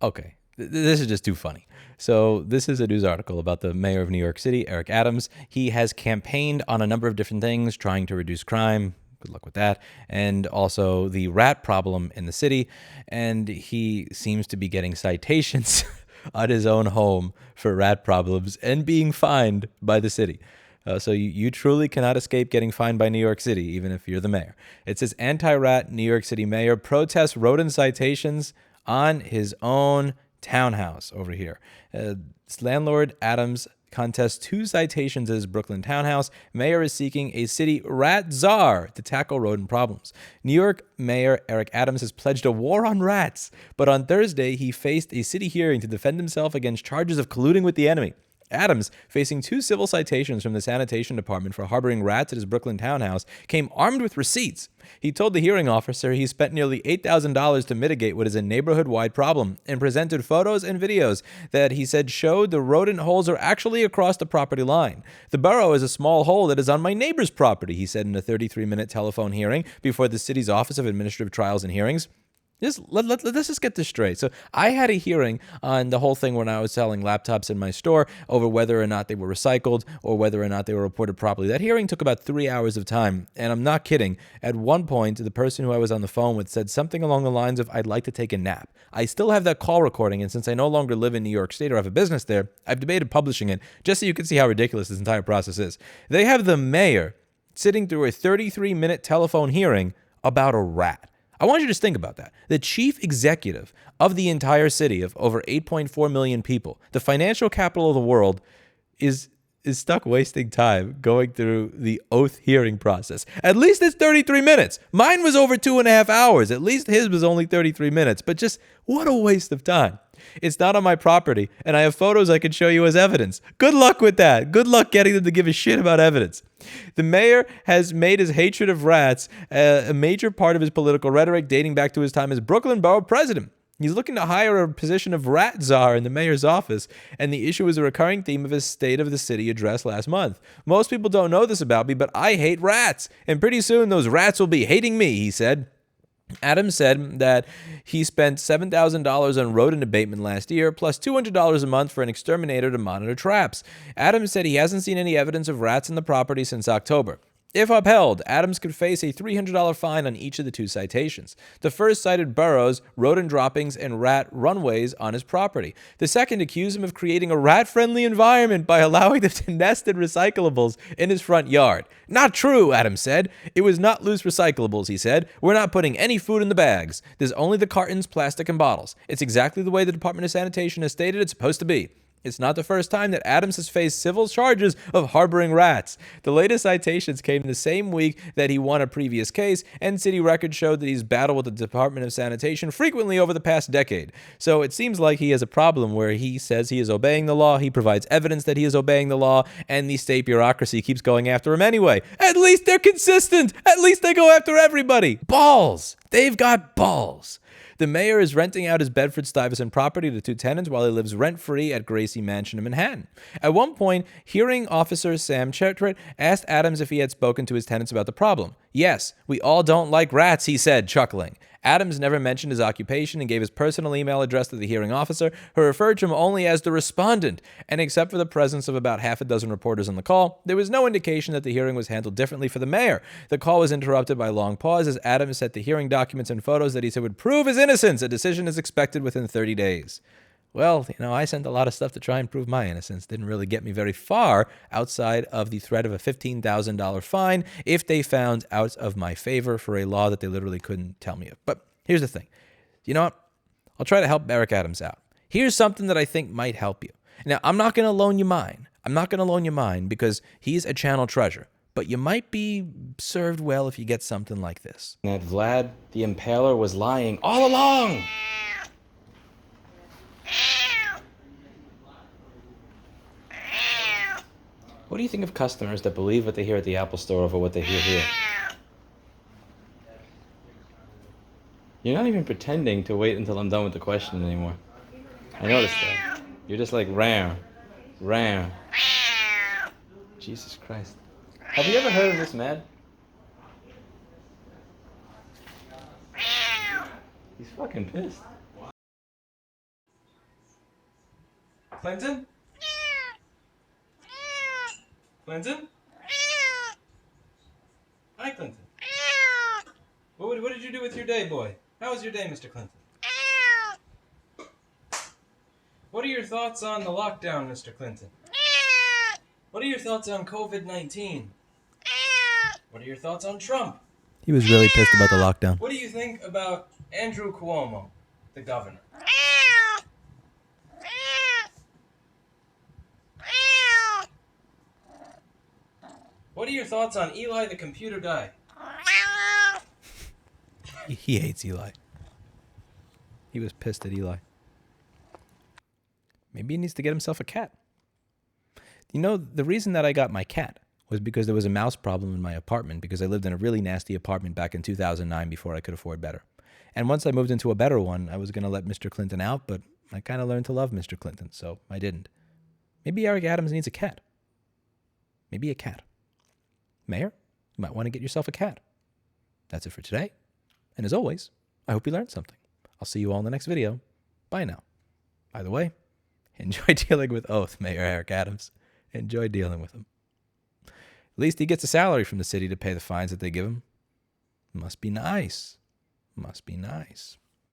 Okay, this is just too funny. So this is a news article about the mayor of New York City, Eric Adams. He has campaigned on a number of different things, trying to reduce crime. Good luck with that. And also the rat problem in the city. And he seems to be getting citations on his own home for rat problems and being fined by the city. So you truly cannot escape getting fined by New York City, even if you're the mayor. It says anti-rat New York City mayor protests rodent citations on his own townhouse over here. Landlord Adams contests 2 citations at his Brooklyn townhouse. Mayor is seeking a city rat czar to tackle rodent problems. New York Mayor Eric Adams has pledged a war on rats, but on Thursday he faced a city hearing to defend himself against charges of colluding with the enemy. Adams, facing 2 civil citations from the sanitation department for harboring rats at his Brooklyn townhouse, came armed with receipts. He told the hearing officer he spent nearly $8,000 to mitigate what is a neighborhood-wide problem and presented photos and videos that he said showed the rodent holes are actually across the property line. The burrow is a small hole that is on my neighbor's property, he said in a 33-minute telephone hearing before the city's Office of Administrative Trials and Hearings. Let's just get this straight. So I had a hearing on the whole thing when I was selling laptops in my store over whether or not they were recycled or whether or not they were reported properly. That hearing took about 3 hours of time, and I'm not kidding. At one point, the person who I was on the phone with said something along the lines of, "I'd like to take a nap." I still have that call recording, and since I no longer live in New York State or have a business there, I've debated publishing it just so you can see how ridiculous this entire process is. They have the mayor sitting through a 33-minute telephone hearing about a rat. I want you to just think about that. The chief executive of the entire city of over 8.4 million people, the financial capital of the world, is stuck wasting time going through the oath hearing process. At least it's 33 minutes. Mine was over 2.5 hours. At least his was only 33 minutes. But just what a waste of time. It's not on my property, and I have photos I can show you as evidence. Good luck with that. Good luck getting them to give a shit about evidence. The mayor has made his hatred of rats a major part of his political rhetoric dating back to his time as Brooklyn Borough president. He's looking to hire a position of rat czar in the mayor's office, and the issue is a recurring theme of his State of the City address last month. Most people don't know this about me, but I hate rats, and pretty soon those rats will be hating me, he said. Adams said that he spent $7,000 on rodent abatement last year, plus $200 a month for an exterminator to monitor traps. Adams said he hasn't seen any evidence of rats in the property since October. If upheld, Adams could face a $300 fine on each of the 2 citations. The first cited burrows, rodent droppings, and rat runways on his property. The second accused him of creating a rat-friendly environment by allowing them to nest in recyclables in his front yard. Not true, Adams said. It was not loose recyclables, he said. We're not putting any food in the bags. There's only the cartons, plastic, and bottles. It's exactly the way the Department of Sanitation has stated it's supposed to be. It's not the first time that Adams has faced civil charges of harboring rats. The latest citations came the same week that he won a previous case, and city records showed that he's battled with the Department of Sanitation frequently over the past decade. So it seems like he has a problem where he says he is obeying the law, he provides evidence that he is obeying the law, and the state bureaucracy keeps going after him anyway. At least they're consistent! At least they go after everybody! Balls! They've got balls! The mayor is renting out his Bedford-Stuyvesant property to 2 tenants while he lives rent-free at Gracie Mansion in Manhattan. At one point, hearing officer Sam Chetrit asked Adams if he had spoken to his tenants about the problem. "Yes, we all don't like rats," he said, chuckling. Adams never mentioned his occupation and gave his personal email address to the hearing officer, who referred to him only as the respondent. And except for the presence of about half a dozen reporters on the call, there was no indication that the hearing was handled differently for the mayor. The call was interrupted by a long pause as Adams sent the hearing documents and photos that he said would prove his innocence. A decision is expected within 30 days. Well, I sent a lot of stuff to try and prove my innocence. Didn't really get me very far outside of the threat of a $15,000 fine if they found out of my favor for a law that they literally couldn't tell me of. But here's the thing. You know what? I'll try to help Eric Adams out. Here's something that I think might help you. Now, I'm not going to loan you mine. I'm not going to loan you mine because he's a channel treasure. But you might be served well if you get something like this. That Vlad the Impaler was lying all along. What do you think of customers that believe what they hear at the Apple Store over what they hear here? You're not even pretending to wait until I'm done with the question anymore. I noticed that. You're just like, ram. Jesus Christ. Have you ever heard of this man? He's fucking pissed. Clinton? Clinton? Hi, Clinton. What did you do with your day, boy? How was your day, Mr. Clinton? What are your thoughts on the lockdown, Mr. Clinton? What are your thoughts on COVID-19? What are your thoughts on Trump? He was really pissed about the lockdown. What do you think about Andrew Cuomo, the governor? What are your thoughts on Eli the computer guy? He hates Eli. He was pissed at Eli. Maybe he needs to get himself a cat. You know, the reason that I got my cat was because there was a mouse problem in my apartment because I lived in a really nasty apartment back in 2009 before I could afford better. And once I moved into a better one, I was going to let Mr. Clinton out, but I kind of learned to love Mr. Clinton, so I didn't. Maybe Eric Adams needs a cat. Maybe a cat. Mayor, you might want to get yourself a cat. That's it for today. And as always, I hope you learned something. I'll see you all in the next video. Bye now. By the way, enjoy dealing with Oath, Mayor Eric Adams. Enjoy dealing with him. At least he gets a salary from the city to pay the fines that they give him. Must be nice. Must be nice.